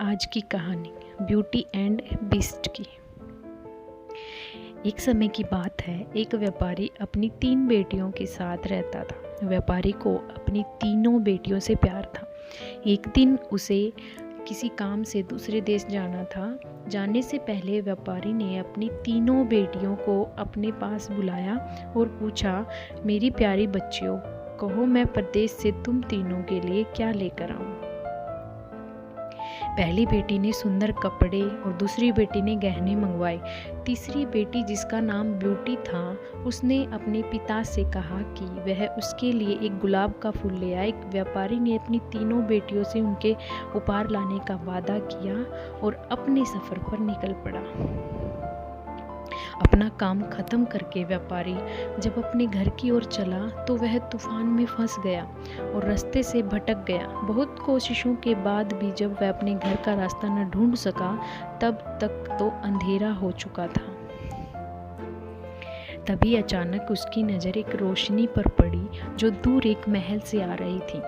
आज की कहानी ब्यूटी एंड बीस्ट की। एक समय की बात है, एक व्यापारी अपनी 3 बेटियों के साथ रहता था। व्यापारी को अपनी तीनों बेटियों से प्यार था। एक दिन उसे किसी काम से दूसरे देश जाना था। जाने से पहले व्यापारी ने अपनी तीनों बेटियों को अपने पास बुलाया और पूछा, मेरी प्यारी बच्चियों, कहो मैं प्रदेश से तुम तीनों के लिए क्या लेकर आऊं। पहली बेटी ने सुंदर कपड़े और दूसरी बेटी ने गहने मंगवाए। तीसरी बेटी, जिसका नाम ब्यूटी था, उसने अपने पिता से कहा कि वह उसके लिए एक गुलाब का फूल ले आए। व्यापारी ने अपनी तीनों बेटियों से उनके उपहार लाने का वादा किया और अपने सफ़र पर निकल पड़ा। अपना काम खत्म करके व्यापारी जब अपने घर की ओर चला तो वह तूफान में फंस गया और रास्ते से भटक गया। बहुत कोशिशों के बाद भी जब वह अपने घर का रास्ता न ढूंढ सका, तब तक तो अंधेरा हो चुका था। तभी अचानक उसकी नज़र एक रोशनी पर पड़ी जो दूर एक महल से आ रही थी।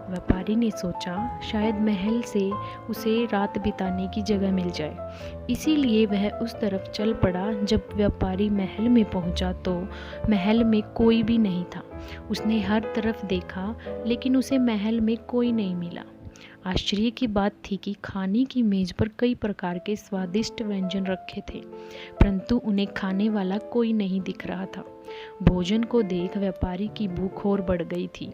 व्यापारी ने सोचा, शायद महल से उसे रात बिताने की जगह मिल जाए। इसीलिए वह उस तरफ चल पड़ा। जब व्यापारी महल में पहुंचा तो महल में कोई भी नहीं था। उसने हर तरफ देखा, लेकिन उसे महल में कोई नहीं मिला। आश्चर्य की बात थी कि खाने की मेज पर कई प्रकार के स्वादिष्ट व्यंजन रखे थे, परंतु उन्हें खाने वाला कोई नहीं दिख रहा था। भोजन को देख व्यापारी की भूख और बढ़ गई थी,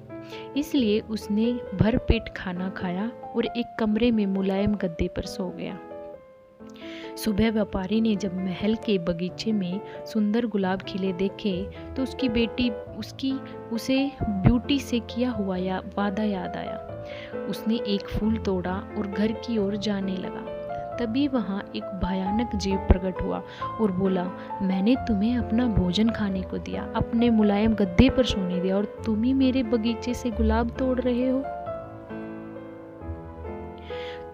इसलिए उसने भरपेट खाना खाया और एक कमरे में मुलायम गद्दे पर सो गया। सुबह व्यापारी ने जब महल के बगीचे में सुंदर गुलाब खिले देखे तो उसकी बेटी उसे ब्यूटी से किया हुआ वादा याद आया। उसने एक फूल तोड़ा और घर की ओर जाने लगा। तभी वहाँ एक भयानक जीव प्रकट हुआ और बोला, मैंने तुम्हें अपना भोजन खाने को दिया, अपने मुलायम गद्दे पर सोने दिया, और तुम ही मेरे बगीचे से गुलाब तोड़ रहे हो।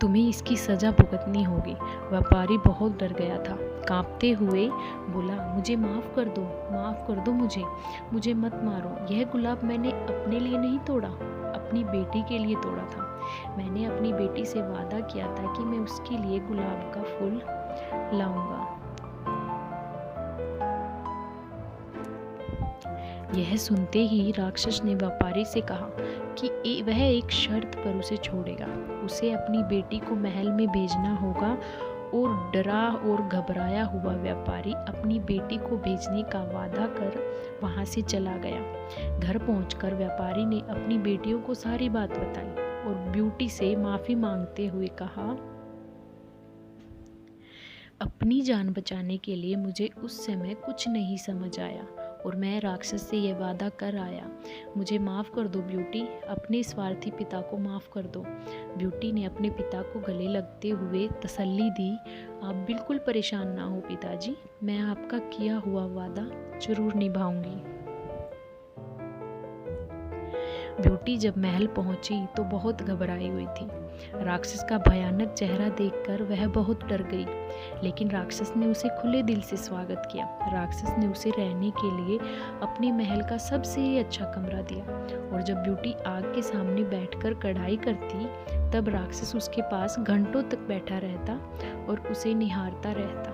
तुम्हें इसकी सजा भुगतनी होगी। व्यापारी बहुत डर गया था। कांपते हुए बोला, मुझे माफ़ कर दो मुझे मत मारो। यह गुलाब मैंने अपने लिए नहीं तोड़ा, अपनी बेटी के लिए तोड़ा था। मैंने अपनी बेटी से वादा किया था कि मैं उसके लिए गुलाब का फूल लाऊंगा। यह सुनते ही राक्षस ने व्यापारी से कहा कि वह एक शर्त पर उसे छोड़ेगा। उसे अपनी बेटी को महल में भेजना होगा। और डरा और घबराया हुआ व्यापारी अपनी बेटी को भेजने का वादा कर वहां से चला गया। घर पहुंचकर व्यापारी ने अपनी बेटियों को सारी बात बताई और ब्यूटी से माफी मांगते हुए कहा, अपनी जान बचाने के लिए मुझे उस समय कुछ नहीं समझ आया और मैं राक्षस से यह वादा कर आया। मुझे माफ़ कर दो ब्यूटी, अपने स्वार्थी पिता को माफ़ कर दो। ब्यूटी ने अपने पिता को गले लगते हुए तसल्ली दी, आप बिल्कुल परेशान ना हो पिताजी, मैं आपका किया हुआ वादा जरूर निभाऊंगी। ब्यूटी जब महल पहुंची तो बहुत घबराई हुई थी। राक्षस का भयानक चेहरा देखकर वह बहुत डर गई, लेकिन राक्षस ने उसे खुले दिल से स्वागत किया। राक्षस ने उसे रहने के लिए अपने महल का सबसे अच्छा कमरा दिया और जब ब्यूटी आग के सामने बैठकर कढ़ाई करती तब राक्षस उसके पास घंटों तक बैठा रहता और उसे निहारता रहता।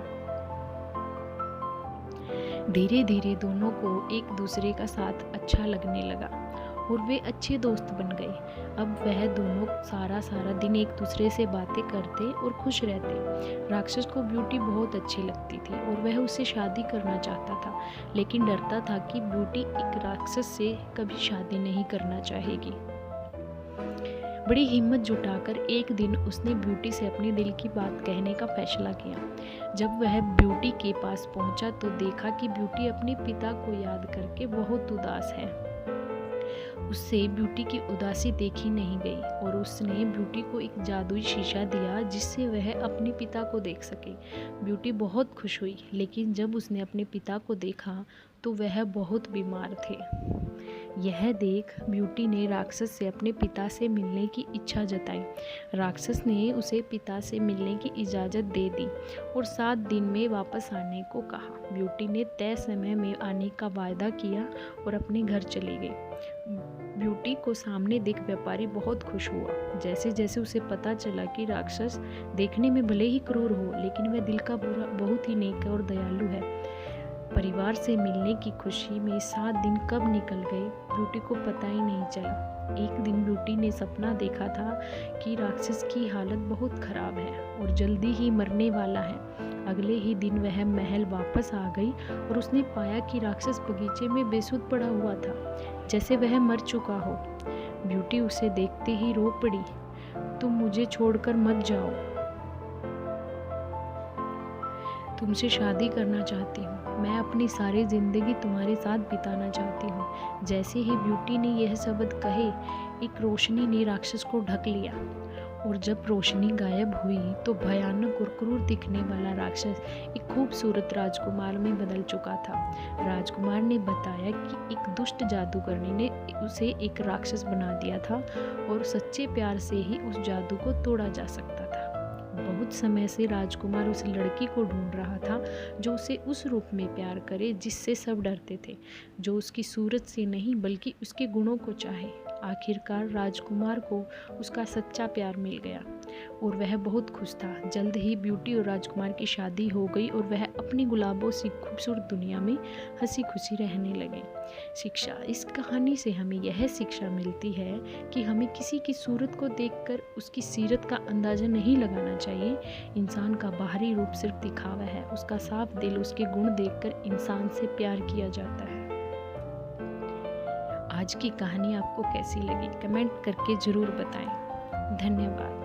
धीरे धीरे दोनों को एक दूसरे का साथ अच्छा लगने लगा और वे अच्छे दोस्त बन गए। अब वह दोनों सारा दिन एक दूसरे से बातें करते और खुश रहते। राक्षस को ब्यूटी बहुत अच्छी लगती थी और वह उससे शादी करना चाहता था, लेकिन डरता था कि ब्यूटी एक राक्षस से कभी शादी नहीं करना चाहेगी। बड़ी हिम्मत जुटाकर एक दिन उसने ब्यूटी से अपने दिल की बात कहने का फैसला किया। जब वह ब्यूटी के पास पहुंचा तो देखा कि ब्यूटी अपने पिता को याद करके बहुत उदास है। उससे ब्यूटी की उदासी देखी नहीं गई और उसने ब्यूटी को एक जादुई शीशा दिया जिससे वह अपने पिता को देख सके। ब्यूटी बहुत खुश हुई, लेकिन जब उसने अपने पिता को देखा तो वह बहुत बीमार थे। यह देख ब्यूटी ने राक्षस से अपने पिता से मिलने की इच्छा जताई। राक्षस ने उसे पिता से मिलने की इजाज़त दे दी और 7 दिन में वापस आने को कहा। ब्यूटी ने तय समय में आने का वायदा किया और अपने घर चली गई। ब्यूटी को सामने देख व्यापारी बहुत खुश हुआ। जैसे जैसे उसे पता चला कि राक्षस देखने में भले ही क्रूर हो, लेकिन वह दिल का बहुत ही नेक और दयालु है। परिवार से मिलने की खुशी में 7 दिन कब निकल गए ब्यूटी को पता ही नहीं चला। एक दिन ब्यूटी ने सपना देखा था कि राक्षस की हालत बहुत खराब है और जल्दी ही मरने वाला है। अगले ही दिन वह महल वापस आ गई और उसने पाया कि राक्षस बगीचे में बेसुध पड़ा हुआ था, जैसे वह मर चुका हो। ब्यूटी उसे देखते ही रो पड़ी, तुम मुझे छोड़कर मत जाओ, तुमसे शादी करना चाहती हूँ, मैं अपनी सारी ज़िंदगी तुम्हारे साथ बिताना चाहती हूँ। जैसे ही ब्यूटी ने यह शब्द कहे, एक रोशनी ने राक्षस को ढक लिया और जब रोशनी गायब हुई तो भयानक और क्रूर दिखने वाला राक्षस एक खूबसूरत राजकुमार में बदल चुका था। राजकुमार ने बताया कि एक दुष्ट जादूगरनी ने उसे एक राक्षस बना दिया था और सच्चे प्यार से ही उस जादू को तोड़ा जा सकता था। बहुत समय से राजकुमार उस लड़की को ढूंढ रहा था जो उसे उस रूप में प्यार करे जिससे सब डरते थे, जो उसकी सूरत से नहीं बल्कि उसके गुणों को चाहे। आखिरकार राजकुमार को उसका सच्चा प्यार मिल गया और वह बहुत खुश था। जल्द ही ब्यूटी और राजकुमार की शादी हो गई और वह अपनी गुलाबों सी खूबसूरत दुनिया में हंसी खुशी रहने लगे। शिक्षा, इस कहानी से हमें यह शिक्षा मिलती है कि हमें किसी की सूरत को देखकर उसकी सीरत का अंदाज़ा नहीं लगाना चाहिए। इंसान का बाहरी रूप सिर्फ दिखावा है, उसका साफ दिल, उसके गुण देखकर इंसान से प्यार किया जाता है। आज की कहानी आपको कैसी लगी कमेंट करके ज़रूर बताएं। धन्यवाद।